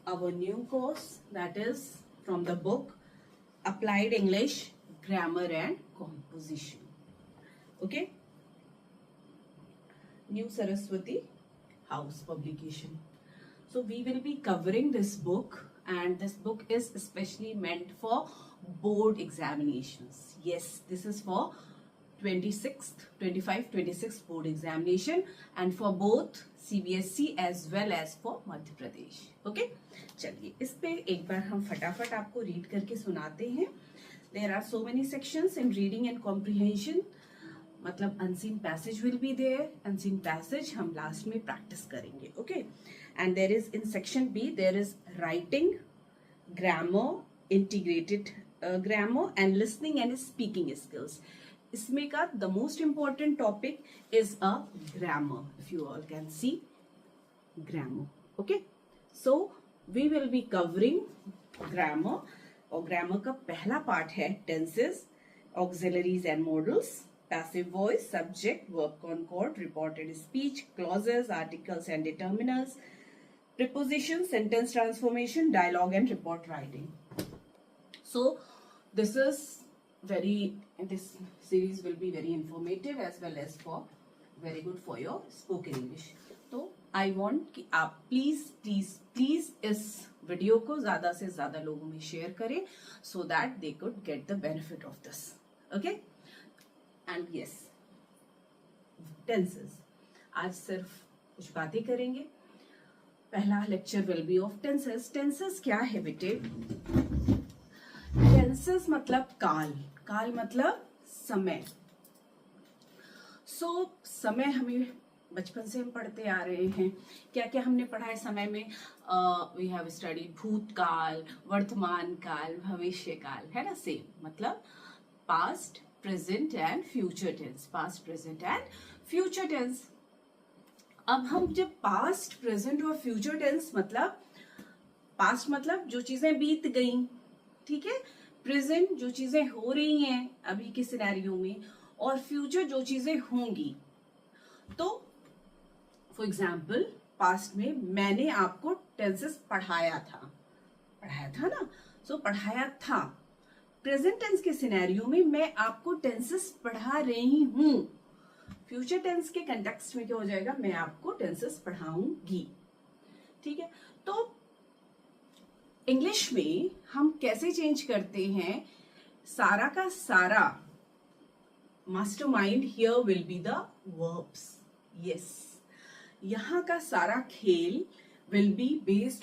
our new course, that is from the book Applied English Grammar and Composition. Okay, New Saraswati House publication. So we will be covering this book, and this book is especially meant for board examinations. Yes, this is for 26th, 25, 26 board examination, and for both CBSE as well as for Madhya Pradesh. Okay, चलिए इस पे एक बार हम फटाफट आपको read करके सुनाते हैं. There are so many sections in reading and comprehension. मतलब unseen passage will be there. Unseen passage हम लास्ट में प्रैक्टिस करेंगे. Okay, and there is in section B there is writing, grammar, integrated grammar, and listening and speaking skills. इसमें का the most important topic is a grammar. If you all can see grammar. Okay, so we will be covering grammar. और grammar का पहला part है tenses, auxiliaries and modals, passive voice, subject, verb concord, reported speech, clauses, articles and determinants, preposition, sentence transformation, dialogue and report writing. So this series will be very informative as well as for very good for your spoken English. तो I want कि आप please इस video को ज्यादा से ज्यादा लोगों में शेयर करें so that they could get the benefit of this. Okay, and yes, tenses. आज सिर्फ कुछ बातें करेंगे. पहला lecture will be of tenses. Tenses क्या है बेटे? टेंसेस मतलब काल मतलब समय. सो समय हमें बचपन से हम पढ़ते आ रहे हैं. क्या क्या हमने पढ़ा है समय में? वी हैव स्टडीड भूतकाल, वर्तमान काल, भविष्य काल, है ना. सेम मतलब past, present and future tense. Past, present and future tense. अब हम जब पास्ट, प्रेजेंट और फ्यूचर टेंस मतलब पास्ट मतलब जो चीजें बीत गई, ठीक है. प्रेजेंट जो चीजें हो रही हैं अभी के सिनेरियो में, और फ्यूचर जो चीजें होंगी. तो फॉर एग्जाम्पल पास्ट में मैंने आपको टेंसेस पढ़ाया था ना. सो पढ़ाया था. प्रेजेंट टेंस के सिनेरियो में मैं आपको टेंसेस पढ़ा रही हूं. फ्यूचर टेंस के कंटेक्स्ट में क्या हो जाएगा? मैं आपको टेंसेस पढ़ाऊंगी. ठीक है. तो इंग्लिश में हम कैसे चेंज करते हैं? सारा का सारा mastermind here will be the verbs. Yes, यहाँ का सारा खेल विल बी बेस्ड